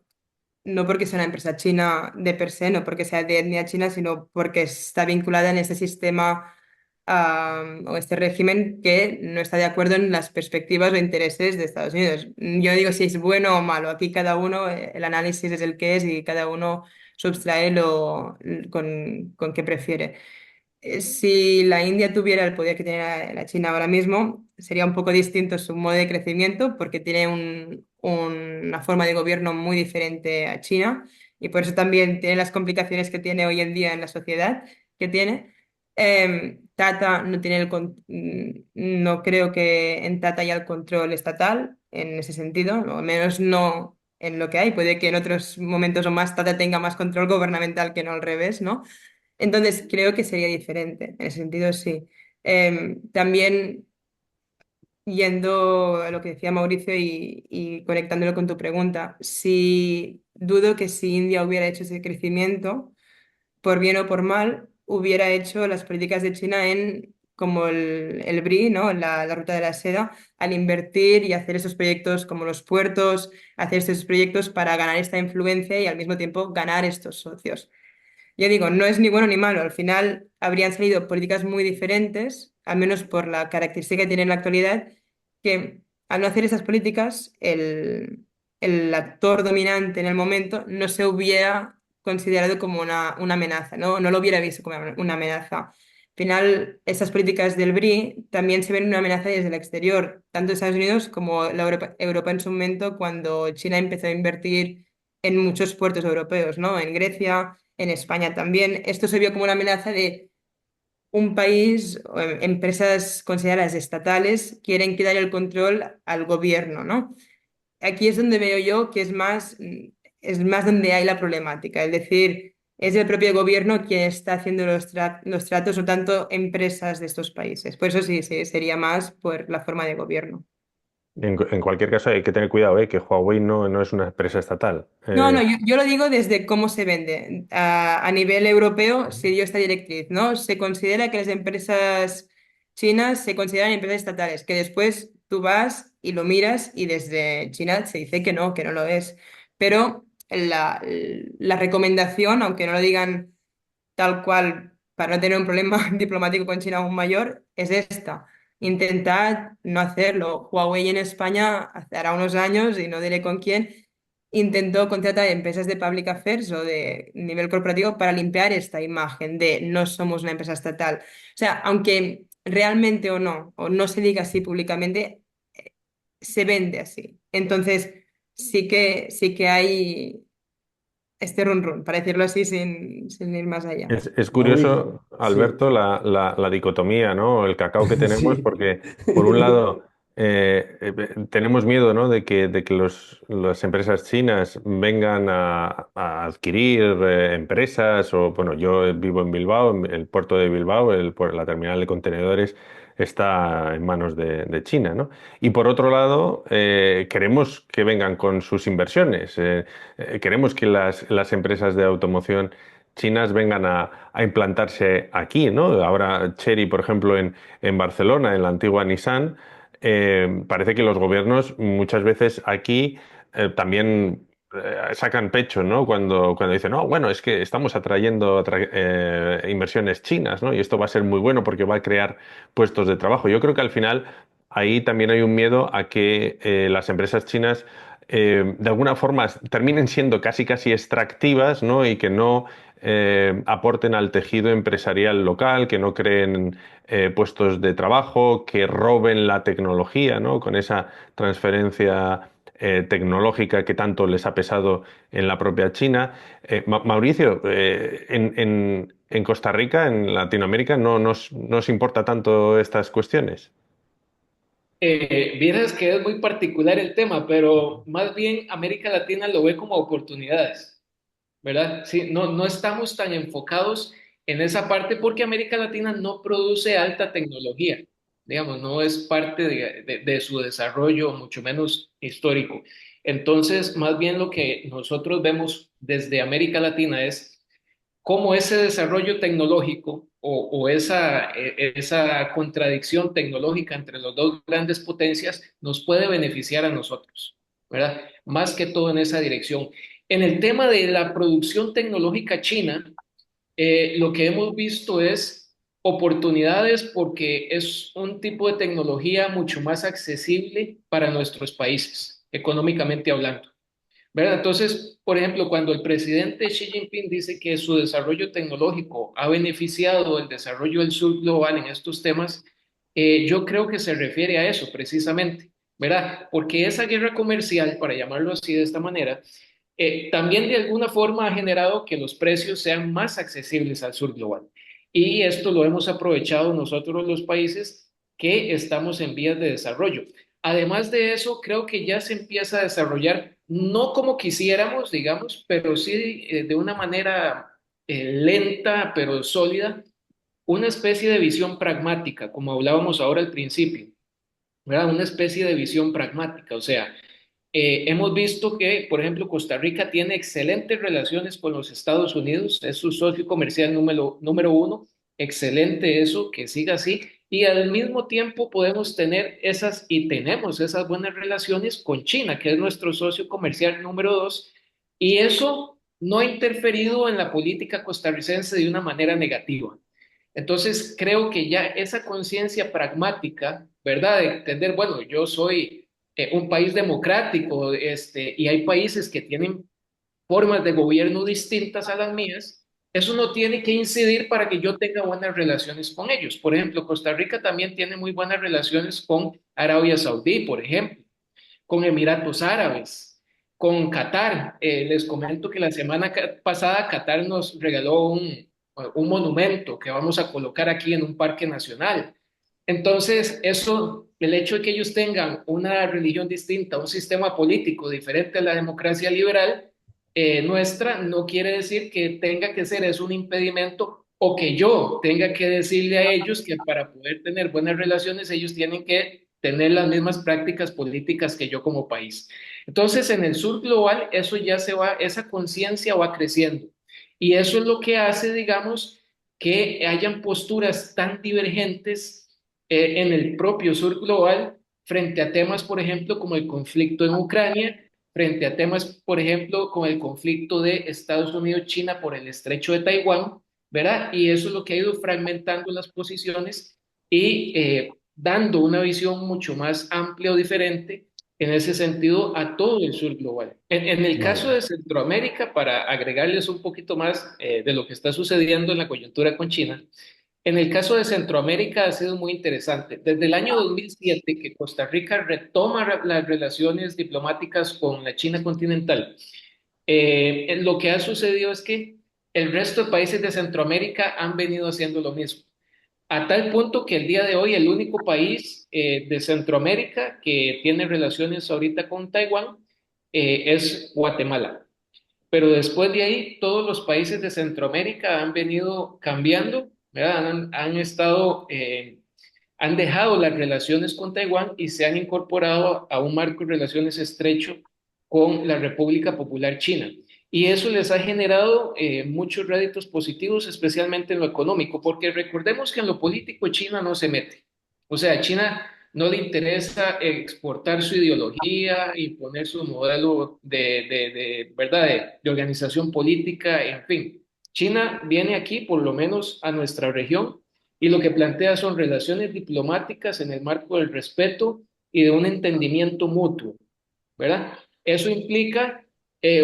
no porque sea una empresa china de per se, no porque sea de etnia china, sino porque está vinculada en este sistema o este régimen que no está de acuerdo en las perspectivas o intereses de Estados Unidos. Yo no digo si es bueno o malo, aquí cada uno, el análisis es el que es y cada uno subtrae con qué prefiere. Si la India tuviera el poder que tiene la China ahora mismo, sería un poco distinto su modo de crecimiento porque tiene una forma de gobierno muy diferente a China y por eso también tiene las complicaciones que tiene hoy en día en la sociedad que tiene. Tata no tiene no creo que en Tata haya el control estatal en ese sentido, o al menos no en lo que hay. Puede que en otros momentos o más Tata tenga más control gubernamental que no al revés, ¿no? Entonces, creo que sería diferente, en ese sentido sí. También yendo a lo que decía Mauricio y conectándolo con tu pregunta, sí dudo que si India hubiera hecho ese crecimiento, por bien o por mal, hubiera hecho las políticas de China en como el BRI, ¿no? La ruta de la seda, al invertir y hacer esos proyectos como los puertos, hacer esos proyectos para ganar esta influencia y al mismo tiempo ganar estos socios. Ya digo, no es ni bueno ni malo. Al final habrían salido políticas muy diferentes, al menos por la característica que tiene en la actualidad, que al no hacer esas políticas, el actor dominante en el momento, no se hubiera considerado como una amenaza, ¿no? No lo hubiera visto como una amenaza. Al final, estas políticas del BRI también se ven una amenaza desde el exterior, tanto Estados Unidos como la Europa en su momento, cuando China empezó a invertir en muchos puertos europeos, ¿no? En Grecia, en España también. Esto se vio como una amenaza de un país, o empresas consideradas estatales, quieren quitar el control al gobierno, ¿no? Aquí es donde veo yo que es más donde hay la problemática, es decir, es el propio gobierno quien está haciendo los tratos, no tanto empresas de estos países. Por eso sí, sí, sería más por la forma de gobierno. En cualquier caso hay que tener cuidado, que Huawei no es una empresa estatal. No, no, yo lo digo desde cómo se vende. A nivel europeo se dio esta directriz, ¿no? Se considera que las empresas chinas se consideran empresas estatales, que después tú vas y lo miras y desde China se dice que no lo es. Pero la recomendación, aunque no lo digan tal cual para no tener un problema diplomático con China aún mayor, es esta. Intentad no hacerlo. Huawei en España, hará unos años, y no diré con quién, intentó contratar empresas de public affairs o de nivel corporativo para limpiar esta imagen de no somos una empresa estatal. O sea, aunque realmente o no se diga así públicamente, se vende así. Entonces, sí que hay este run run, para decirlo así sin ir más allá. Es Mauricio, curioso, sí, Alberto, la dicotomía, ¿no? El cacao que tenemos, sí. porque por un lado tenemos miedo, ¿no? De que las empresas chinas vengan a adquirir empresas, o bueno, yo vivo en Bilbao, en el puerto de Bilbao, la terminal de contenedores está en manos de China, ¿no? Y por otro lado, queremos que vengan con sus inversiones, queremos que las empresas de automoción chinas vengan a implantarse aquí, ¿no? Ahora Chery, por ejemplo, en Barcelona, en la antigua Nissan, parece que los gobiernos muchas veces aquí también sacan pecho, ¿no? Cuando dicen, no, bueno, es que estamos atrayendo inversiones chinas, ¿no? Y esto va a ser muy bueno porque va a crear puestos de trabajo. Yo creo que al final ahí también hay un miedo a que las empresas chinas de alguna forma terminen siendo casi extractivas, ¿no? Y que no aporten al tejido empresarial local, que no creen puestos de trabajo, que roben la tecnología, ¿no? Con esa transferencia tecnológica que tanto les ha pesado en la propia China. Mauricio, en Costa Rica, en Latinoamérica, no nos importa tanto estas cuestiones. Vieras que es muy particular el tema, pero más bien América Latina lo ve como oportunidades. ¿Verdad? Sí, no estamos tan enfocados en esa parte porque América Latina no produce alta tecnología, digamos, no es parte de su desarrollo, mucho menos histórico. Entonces, más bien lo que nosotros vemos desde América Latina es cómo ese desarrollo tecnológico o esa contradicción tecnológica entre las dos grandes potencias nos puede beneficiar a nosotros, ¿verdad? Más que todo en esa dirección. En el tema de la producción tecnológica china, lo que hemos visto es oportunidades porque es un tipo de tecnología mucho más accesible para nuestros países, económicamente hablando. ¿Verdad? Entonces, por ejemplo, cuando el presidente Xi Jinping dice que su desarrollo tecnológico ha beneficiado el desarrollo del sur global en estos temas, yo creo que se refiere a eso precisamente, ¿verdad? Porque esa guerra comercial, para llamarlo así de esta manera, también de alguna forma ha generado que los precios sean más accesibles al sur global. Y esto lo hemos aprovechado nosotros los países que estamos en vías de desarrollo. Además de eso, creo que ya se empieza a desarrollar, no como quisiéramos, digamos, pero sí de una manera lenta pero sólida, una especie de visión pragmática, como hablábamos ahora al principio, ¿verdad? Una especie de visión pragmática, o sea, hemos visto que, por ejemplo, Costa Rica tiene excelentes relaciones con los Estados Unidos, es su socio comercial número uno, excelente eso, que siga así, y al mismo tiempo podemos tener y tenemos esas buenas relaciones con China, que es nuestro socio comercial número dos, y eso no ha interferido en la política costarricense de una manera negativa. Entonces, creo que ya esa conciencia pragmática, ¿verdad? De entender, bueno, yo soy un país democrático, y hay países que tienen formas de gobierno distintas a las mías, eso no tiene que incidir para que yo tenga buenas relaciones con ellos. Por ejemplo, Costa Rica también tiene muy buenas relaciones con Arabia Saudí, por ejemplo, con Emiratos Árabes, con Qatar. Les comento que la semana pasada Qatar nos regaló un monumento que vamos a colocar aquí en un parque nacional. Entonces, eso, el hecho de que ellos tengan una religión distinta, un sistema político diferente a la democracia liberal nuestra, no quiere decir que tenga que ser eso un impedimento o que yo tenga que decirle a ellos que para poder tener buenas relaciones ellos tienen que tener las mismas prácticas políticas que yo como país. Entonces, en el sur global, eso ya se va, esa conciencia va creciendo. Y eso es lo que hace, digamos, que hayan posturas tan divergentes en el propio sur global frente a temas, por ejemplo, como el conflicto en Ucrania, frente a temas, por ejemplo, como el conflicto de Estados Unidos-China por el estrecho de Taiwán, ¿verdad? Y eso es lo que ha ido fragmentando las posiciones y dando una visión mucho más amplia o diferente en ese sentido a todo el sur global. En el caso Vale. de Centroamérica, para agregarles un poquito más de lo que está sucediendo en la coyuntura con China, en el caso de Centroamérica ha sido muy interesante. Desde el año 2007 que Costa Rica retoma las relaciones diplomáticas con la China continental, lo que ha sucedido es que el resto de países de Centroamérica han venido haciendo lo mismo. A tal punto que el día de hoy el único país de Centroamérica que tiene relaciones ahorita con Taiwán es Guatemala. Pero después de ahí, todos los países de Centroamérica han venido cambiando, ¿verdad? Han estado, han dejado las relaciones con Taiwán y se han incorporado a un marco de relaciones estrecho con la República Popular China. Y eso les ha generado muchos réditos positivos, especialmente en lo económico, porque recordemos que en lo político China no se mete. O sea, China no le interesa exportar su ideología, imponer su modelo ¿verdad? De organización política, en fin. China viene aquí, por lo menos a nuestra región, y lo que plantea son relaciones diplomáticas en el marco del respeto y de un entendimiento mutuo, ¿verdad? Eso implica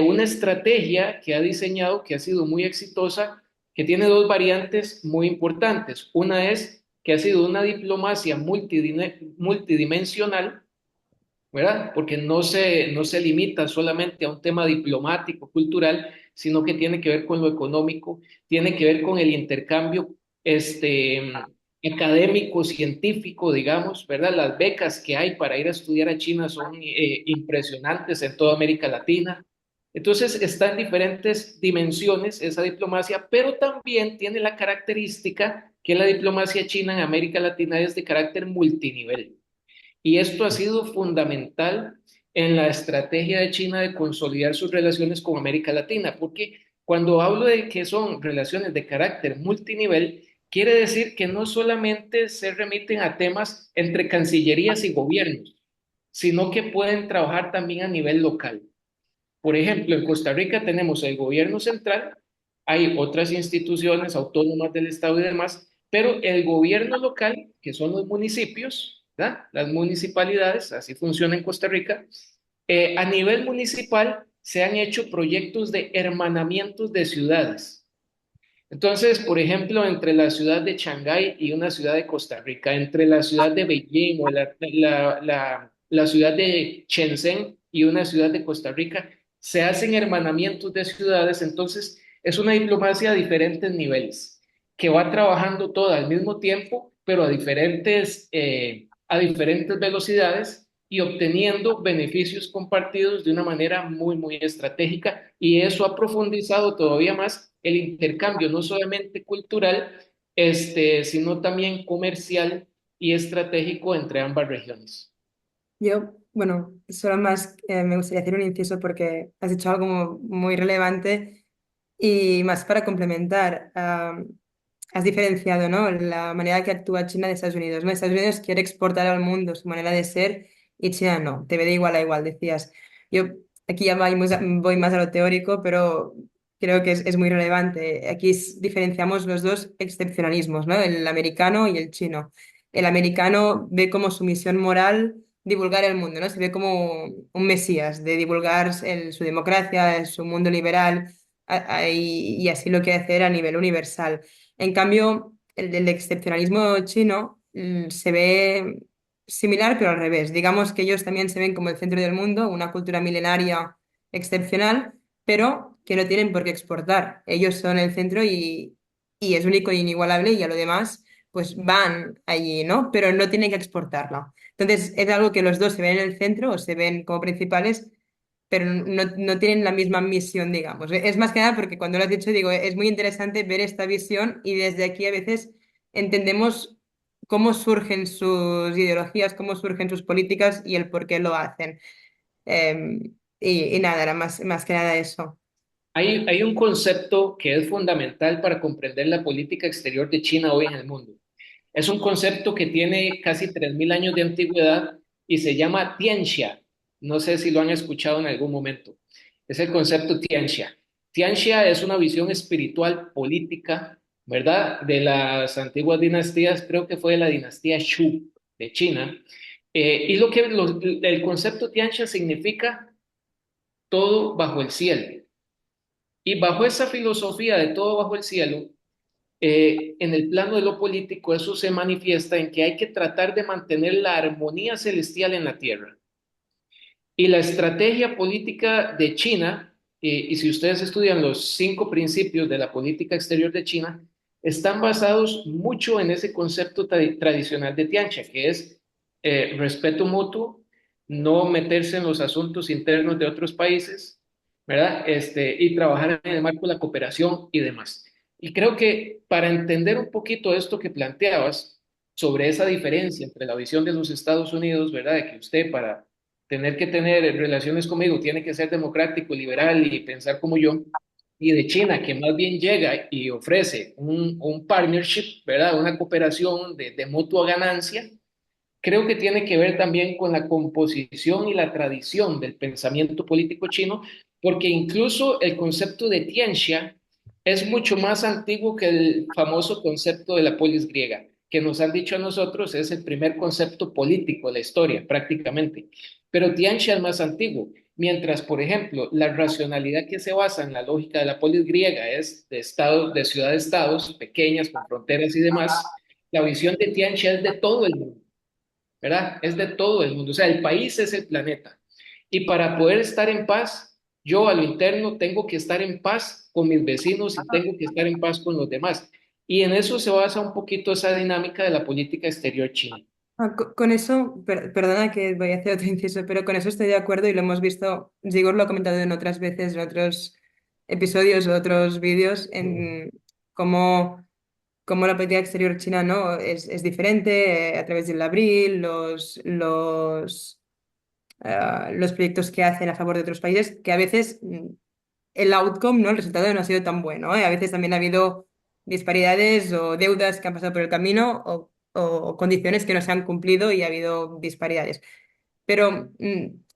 una estrategia que ha diseñado, que ha sido muy exitosa, que tiene dos variantes muy importantes. Una es que ha sido una diplomacia multidimensional, ¿verdad? Porque no se limita solamente a un tema diplomático, cultural, sino que tiene que ver con lo económico, tiene que ver con el intercambio académico, científico, digamos, ¿verdad? Las becas que hay para ir a estudiar a China son impresionantes en toda América Latina. Entonces, está en diferentes dimensiones esa diplomacia, pero también tiene la característica que la diplomacia china en América Latina es de carácter multinivel. Y esto ha sido fundamental en la estrategia de China de consolidar sus relaciones con América Latina, porque cuando hablo de que son relaciones de carácter multinivel, quiere decir que no solamente se remiten a temas entre cancillerías y gobiernos, sino que pueden trabajar también a nivel local. Por ejemplo, en Costa Rica tenemos el gobierno central, hay otras instituciones autónomas del Estado y demás, pero el gobierno local, que son los municipios, ¿verdad? Las municipalidades, así funciona en Costa Rica, a nivel municipal se han hecho proyectos de hermanamientos de ciudades. Entonces, por ejemplo, entre la ciudad de Shanghái y una ciudad de Costa Rica, entre la ciudad de Beijing o la ciudad de Shenzhen y una ciudad de Costa Rica, se hacen hermanamientos de ciudades. Entonces, es una diplomacia a diferentes niveles, que va trabajando toda al mismo tiempo, pero a diferentes velocidades y obteniendo beneficios compartidos de una manera muy, muy estratégica. Y eso ha profundizado todavía más el intercambio, no solamente cultural, sino también comercial y estratégico entre ambas regiones. Yo, bueno, solo más me gustaría hacer un inciso porque has dicho algo muy relevante y más para complementar. Has diferenciado, ¿no? La manera que actúa China de Estados Unidos, ¿no? Estados Unidos quiere exportar al mundo su manera de ser y China no, te ve de igual a igual, decías. Yo aquí ya voy más a lo teórico, pero creo que es muy relevante. Aquí diferenciamos los dos excepcionalismos, ¿no? El americano y el chino. El americano ve como su misión moral divulgar el mundo, ¿no? Se ve como un mesías de divulgar su democracia, su mundo liberal y así lo quiere hacer a nivel universal. En cambio, el del excepcionalismo chino se ve similar, pero al revés. Digamos que ellos también se ven como el centro del mundo, una cultura milenaria excepcional, pero que no tienen por qué exportar. Ellos son el centro y es único e inigualable y a lo demás pues van allí, ¿no? Pero no tienen que exportarlo. Entonces es algo que los dos se ven en el centro o se ven como principales, pero no tienen la misma misión, digamos. Es más que nada porque cuando lo has dicho, digo, es muy interesante ver esta visión y desde aquí a veces entendemos cómo surgen sus ideologías, cómo surgen sus políticas y el por qué lo hacen. Y nada, era más que nada eso. Hay un concepto que es fundamental para comprender la política exterior de China hoy en el mundo. Es un concepto que tiene casi 3.000 años de antigüedad y se llama Tianxia. No sé si lo han escuchado en algún momento. Es el concepto Tianxia. Tianxia es una visión espiritual política, ¿verdad? De las antiguas dinastías, creo que fue de la dinastía Shu de China. Y el concepto Tianxia significa todo bajo el cielo. Y bajo esa filosofía de todo bajo el cielo, en el plano de lo político, eso se manifiesta en que hay que tratar de mantener la armonía celestial en la tierra. Y la estrategia política de China, y si ustedes estudian los 5 principios de la política exterior de China, están basados mucho en ese concepto tradicional de Tiancha, que es respeto mutuo, no meterse en los asuntos internos de otros países, ¿verdad? Y trabajar en el marco de la cooperación y demás. Y creo que para entender un poquito esto que planteabas sobre esa diferencia entre la visión de los Estados Unidos, ¿verdad? De que usted para tener que tener relaciones conmigo, tiene que ser democrático, liberal y pensar como yo, y de China, que más bien llega y ofrece un partnership, ¿verdad? Una cooperación de mutua ganancia, creo que tiene que ver también con la composición y la tradición del pensamiento político chino, porque incluso el concepto de Tianxia es mucho más antiguo que el famoso concepto de la polis griega, que nos han dicho a nosotros es el primer concepto político de la historia, prácticamente. Pero Tianxia es más antiguo, mientras, por ejemplo, la racionalidad que se basa en la lógica de la polis griega es de estados, de ciudad-estados pequeñas con fronteras y demás. La visión de Tianxia es de todo el mundo, ¿verdad? Es de todo el mundo, o sea, el país es el planeta. Y para poder estar en paz, yo a lo interno tengo que estar en paz con mis vecinos y tengo que estar en paz con los demás. Y en eso se basa un poquito esa dinámica de la política exterior china. Con eso, perdona que voy a hacer otro inciso, pero con eso estoy de acuerdo y lo hemos visto, Igor lo ha comentado en otras veces, en otros episodios o otros vídeos, en cómo la política exterior china no es diferente a través del abril, los proyectos que hacen a favor de otros países, que a veces el outcome, ¿no? El resultado no ha sido tan bueno, ¿eh? A veces también ha habido disparidades o deudas que han pasado por el camino o condiciones que no se han cumplido y ha habido disparidades. Pero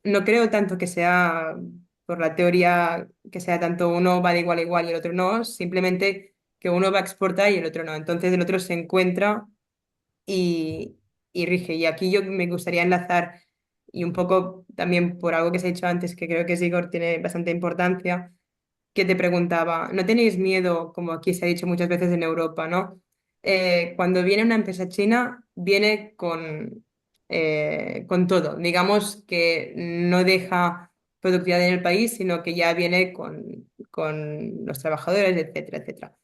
no creo tanto que sea por la teoría que sea tanto uno va de igual a igual y el otro no, simplemente que uno va a exportar y el otro no. Entonces el otro se encuentra y rige. Y aquí yo me gustaría enlazar, y un poco también por algo que se ha dicho antes, que creo que Sigor tiene bastante importancia, que te preguntaba, ¿no tenéis miedo, como aquí se ha dicho muchas veces en Europa, ¿no? Cuando viene una empresa china, viene con todo. Digamos que no deja productividad en el país, sino que ya viene con los trabajadores, etcétera, etcétera.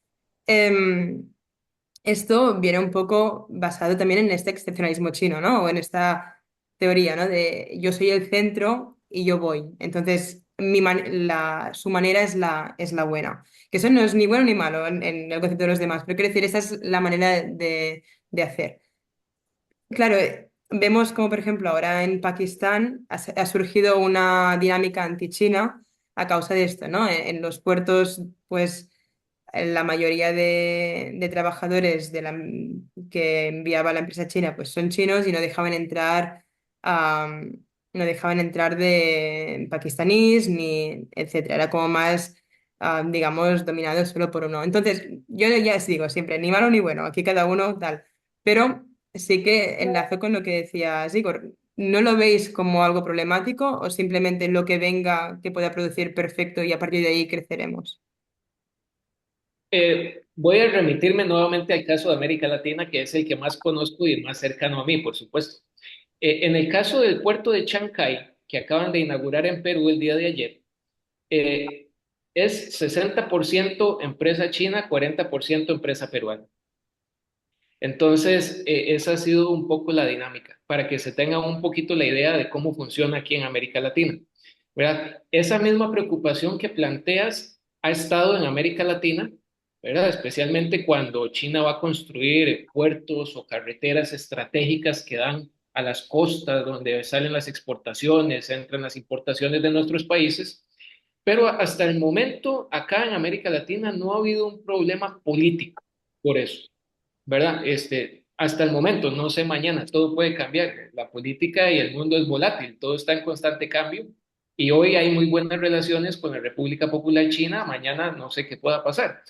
Em, Esto viene un poco basado también en este excepcionalismo chino, ¿no? O en esta teoría, ¿no? De yo soy el centro y yo voy. Entonces, su manera es la buena. Que eso no es ni bueno ni malo en el concepto de los demás, pero quiero decir, esa es la manera de hacer. Claro, vemos como, por ejemplo, ahora en Pakistán ha surgido una dinámica anti-China a causa de esto, ¿no? En los puertos, pues la mayoría de trabajadores que enviaba la empresa china pues son chinos y no dejaban entrar de pakistaníes ni etcétera. Era como más, digamos, dominado solo por uno. Entonces, yo ya os digo siempre, ni malo ni bueno, aquí cada uno tal. Pero sí que enlazo con lo que decía Igor. ¿No lo veis como algo problemático o simplemente lo que venga que pueda producir perfecto y a partir de ahí creceremos? Voy a remitirme nuevamente al caso de América Latina, que es el que más conozco y más cercano a mí, por supuesto. En el caso del puerto de Chancay, que acaban de inaugurar en Perú el día de ayer, eh, es 60% empresa china, 40% empresa peruana. Entonces, esa ha sido un poco la dinámica, para que se tenga un poquito la idea de cómo funciona aquí en América Latina. ¿Verdad? Esa misma preocupación que planteas ha estado en América Latina, ¿verdad? Especialmente cuando China va a construir puertos o carreteras estratégicas que dan a las costas donde salen las exportaciones, entran las importaciones de nuestros países. Pero hasta el momento, acá en América Latina no ha habido un problema político por eso. ¿Verdad? Hasta el momento, no sé mañana, todo puede cambiar. La política y el mundo es volátil, todo está en constante cambio. Y hoy hay muy buenas relaciones con la República Popular China, mañana no sé qué pueda pasar.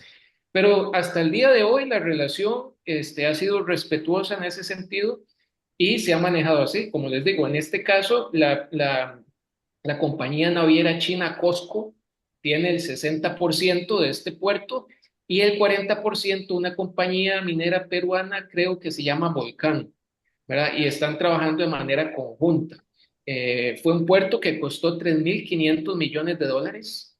Pero hasta el día de hoy la relación ha sido respetuosa en ese sentido y se ha manejado así. Como les digo, en este caso, la compañía naviera china COSCO tiene el 60% de este puerto y el 40% una compañía minera peruana, creo que se llama Volcán, ¿verdad? Y están trabajando de manera conjunta. Fue un puerto que costó 3.500 millones de dólares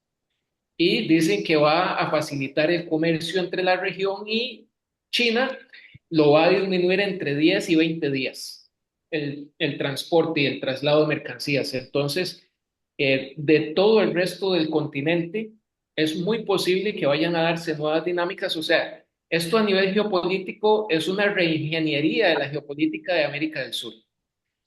y dicen que va a facilitar el comercio entre la región y China, lo va a disminuir entre 10 y 20 días el transporte y el traslado de mercancías. Entonces, de todo el resto del continente, es muy posible que vayan a darse nuevas dinámicas. O sea, esto a nivel geopolítico es una reingeniería de la geopolítica de América del Sur,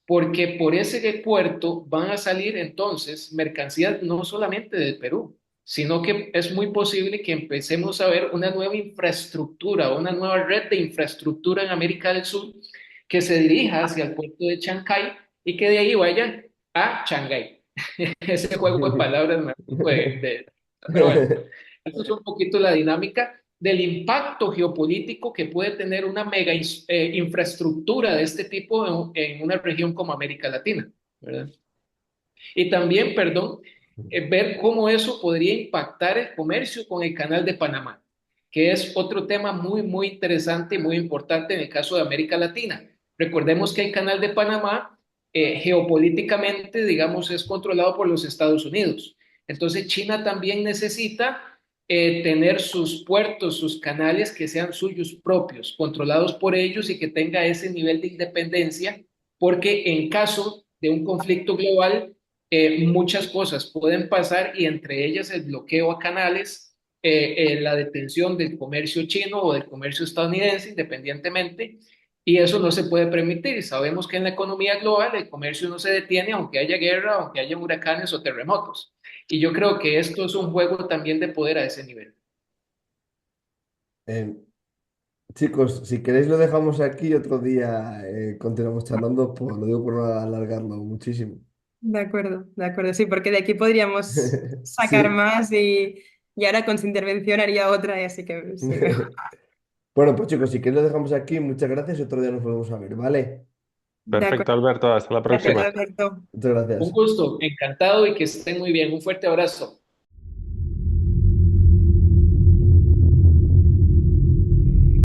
porque por ese puerto van a salir entonces mercancías no solamente del Perú, sino que es muy posible que empecemos a ver una nueva infraestructura, una nueva red de infraestructura en América del Sur que se dirija hacia el puerto de Chancay y que de ahí vaya a Shanghái. Ese juego de palabras me pero bueno, eso es un poquito la dinámica del impacto geopolítico que puede tener una mega infraestructura de este tipo en una región como América Latina, ¿verdad? Y también, perdón, ver cómo eso podría impactar el comercio con el Canal de Panamá, que es otro tema muy, muy interesante y muy importante en el caso de América Latina. Recordemos que el Canal de Panamá, geopolíticamente, digamos, es controlado por los Estados Unidos. Entonces, China también necesita tener sus puertos, sus canales que sean suyos propios, controlados por ellos y que tenga ese nivel de independencia, porque en caso de un conflicto global, muchas cosas pueden pasar y entre ellas el bloqueo a canales, la detención del comercio chino o del comercio estadounidense independientemente, y eso no se puede permitir. Sabemos que en la economía global el comercio no se detiene aunque haya guerra, aunque haya huracanes o terremotos. Y yo creo que esto es un juego también de poder a ese nivel. Eh, chicos, si queréis lo dejamos aquí y otro día continuamos charlando, pues lo digo por no alargarlo muchísimo. De acuerdo, sí, porque de aquí podríamos sacar Sí. más y ahora con su intervención haría otra, y así que sí, mejor. Bueno, pues chicos, si queréis lo dejamos aquí, muchas gracias y otro día nos volvemos a ver, ¿vale? De Perfecto, acuerdo, Alberto. Hasta la de acuerdo, próxima. Alberto. Muchas Un gracias. gusto, encantado y que estén muy bien. Un fuerte abrazo.